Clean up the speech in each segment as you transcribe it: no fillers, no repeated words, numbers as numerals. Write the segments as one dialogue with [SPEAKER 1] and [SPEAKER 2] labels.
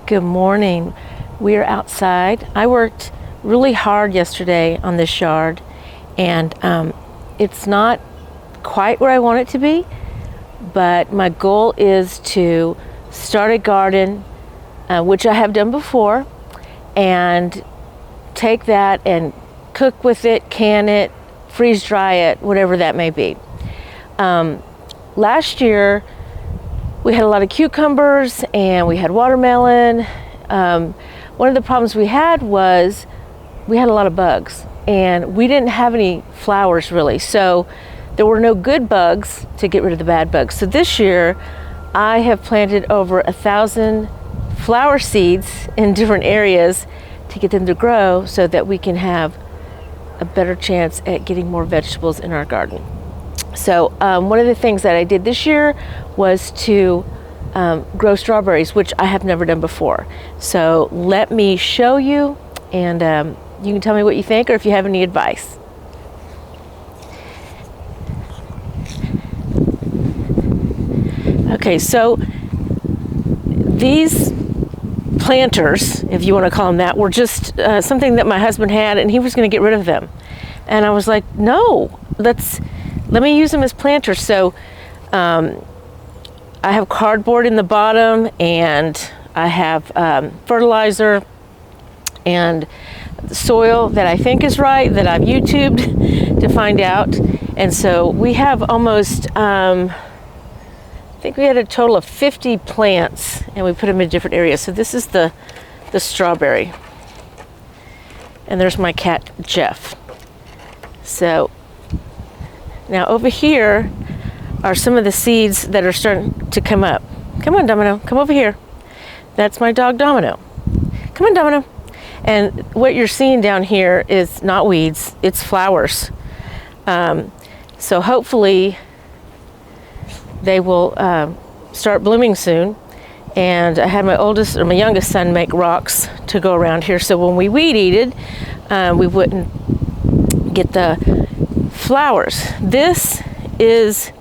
[SPEAKER 1] Good morning. We are outside. I worked really hard yesterday on this yard, and it's not quite where I want it to be, but my goal is to start a garden, which I have done before, and take that and cook with it, can it, freeze dry it, whatever that may be. Last year we had a lot of cucumbers and we had watermelon. One of the problems we had was we had a lot of bugs and we didn't have any flowers really, so there were no good bugs to get rid of the bad bugs. So this year I have planted over 1,000 flower seeds in different areas to get them to grow so that we can have a better chance at getting more vegetables in our garden. So one of the things that I did this year was to grow strawberries, which I have never done before. So let me show you, and you can tell me what you think or if you have any advice. Okay, so these planters, if you want to call them that, were just something that my husband had, and he was going to get rid of them. And I was like, no, let me use them as planters. So I have cardboard in the bottom, and I have fertilizer and soil that I think is right, that I've YouTubed to find out. And so we have almost, I think we had a total of 50 plants, and we put them in different areas. So this is the strawberry. And there's my cat, Jeff. So now over here are some of the seeds that are starting to come up. Come on, Domino, come over here. That's my dog, Domino. Come on, Domino. And what you're seeing down here is not weeds, it's flowers. So hopefully they will start blooming soon. And I had my youngest son make rocks to go around here, so when we weed eated, we wouldn't get the flowers. This is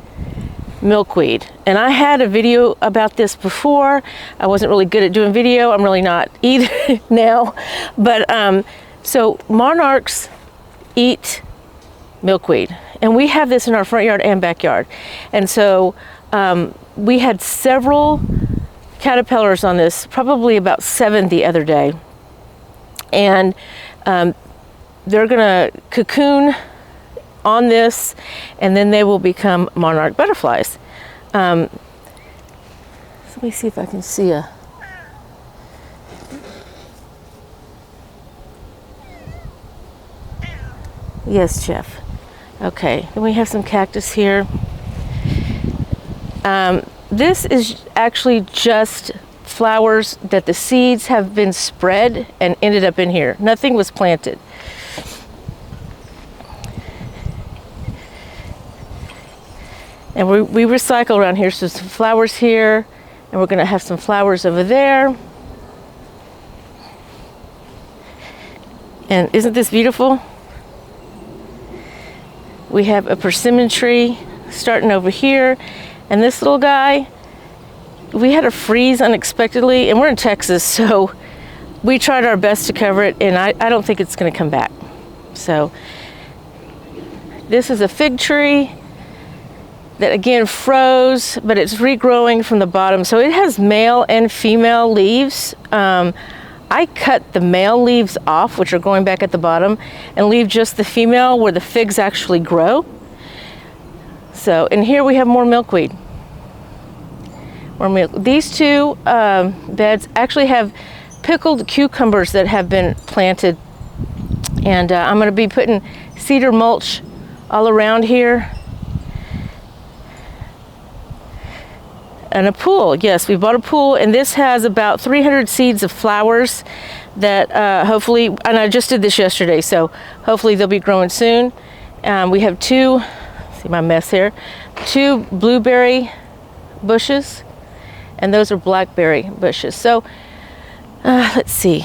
[SPEAKER 1] milkweed, and I had a video about this before. I wasn't really good at doing video. I'm really not either now. But so monarchs eat milkweed, and we have this in our front yard and backyard. And so we had several caterpillars on this, probably about 7 the other day, and they're gonna cocoon on this, and then they will become monarch butterflies. Let me see if I can see a... Yes, Jeff. Okay, then we have some cactus here. This is actually just flowers that the seeds have been spread and ended up in here. Nothing was planted. And we recycle around here, so some flowers here, and we're gonna have some flowers over there. And isn't this beautiful? We have a persimmon tree starting over here, and this little guy, we had a freeze unexpectedly, and we're in Texas, so we tried our best to cover it, and I don't think it's gonna come back. So this is a fig tree that again froze, but it's regrowing from the bottom. So it has male and female leaves. I cut the male leaves off, which are going back at the bottom, and leave just the female where the figs actually grow. So, and here we have more milkweed. These two beds actually have pickled cucumbers that have been planted. And I'm gonna be putting cedar mulch all around here. And a pool, yes, we bought a pool, and this has about 300 seeds of flowers that hopefully, and I just did this yesterday, so hopefully they'll be growing soon. We have two, see my mess here, 2 blueberry bushes, and those are blackberry bushes. So let's see,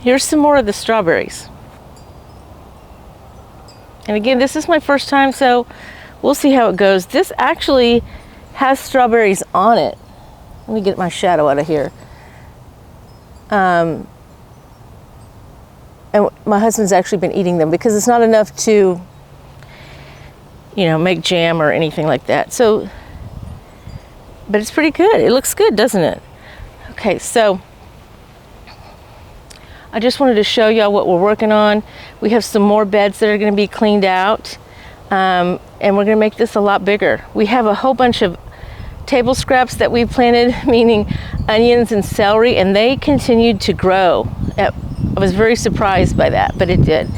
[SPEAKER 1] here's some more of the strawberries. And again, this is my first time, so we'll see how it goes. This actually has strawberries on it. Let me get my shadow out of here. And my husband's actually been eating them because it's not enough to, make jam or anything like that. So, but it's pretty good. It looks good, doesn't it? Okay, so I just wanted to show y'all what we're working on. We have some more beds that are going to be cleaned out, and we're going to make this a lot bigger. We have a whole bunch of table scraps that we planted, meaning onions and celery, and they continued to grow. I was very surprised by that, but it did.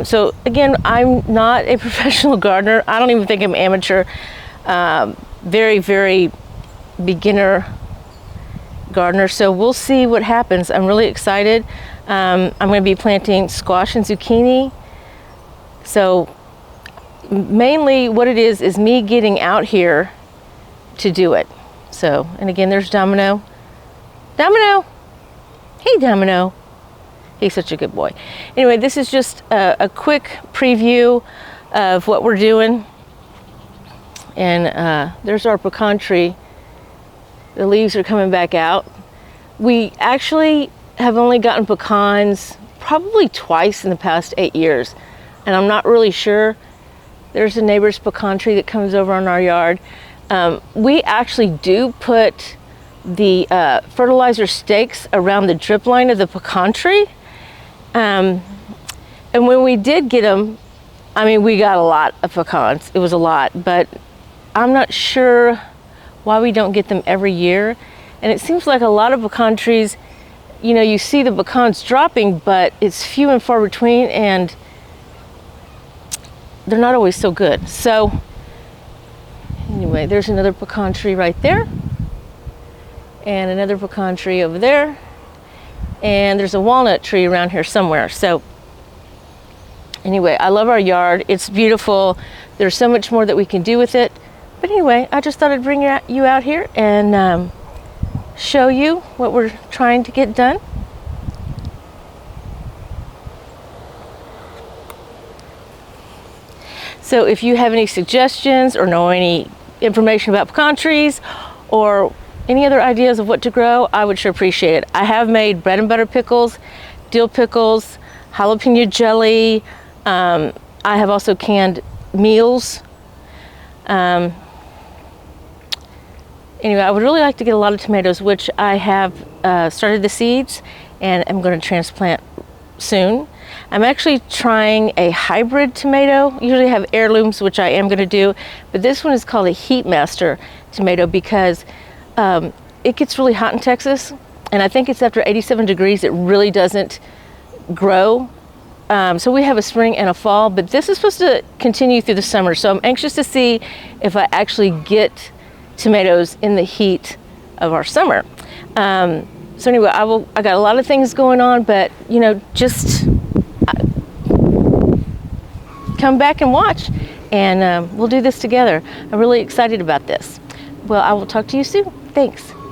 [SPEAKER 1] So again, I'm not a professional gardener. I don't even think I'm amateur. Very, very beginner gardener. So we'll see what happens. I'm really excited. I'm going to be planting squash and zucchini. So mainly what it is me getting out here to do it. So, and again, there's Domino. Domino! Hey, Domino. He's such a good boy. Anyway, this is just a quick preview of what we're doing. And there's our pecan tree. The leaves are coming back out. We actually have only gotten pecans probably twice in the past 8 years. And I'm not really sure. There's a neighbor's pecan tree that comes over on our yard. We actually do put the fertilizer stakes around the drip line of the pecan tree. And when we did get them, we got a lot of pecans. It was a lot, but I'm not sure why we don't get them every year. And it seems like a lot of pecan trees, you see the pecans dropping, but it's few and far between, and they're not always so good. So anyway, there's another pecan tree right there, and another pecan tree over there, and there's a walnut tree around here somewhere. So anyway, I love our yard. It's beautiful. There's so much more that we can do with it. But anyway, I just thought I'd bring you out here and show you what we're trying to get done. So if you have any suggestions or know any information about pecan trees or any other ideas of what to grow, I would sure appreciate it. I have made bread and butter pickles, dill pickles, jalapeno jelly. I have also canned meals. Anyway, I would really like to get a lot of tomatoes, which I have started the seeds and I'm going to transplant soon. I'm actually trying a hybrid tomato. Usually I have heirlooms, which I am going to do, but this one is called a Heat Master tomato because it gets really hot in Texas, and I think it's after 87 degrees it really doesn't grow. So we have a spring and a fall, but this is supposed to continue through the summer, so I'm anxious to see if I actually get tomatoes in the heat of our summer. So anyway, I got a lot of things going on, but just come back and watch, and we'll do this together. I'm really excited about this. Well, I will talk to you soon. Thanks.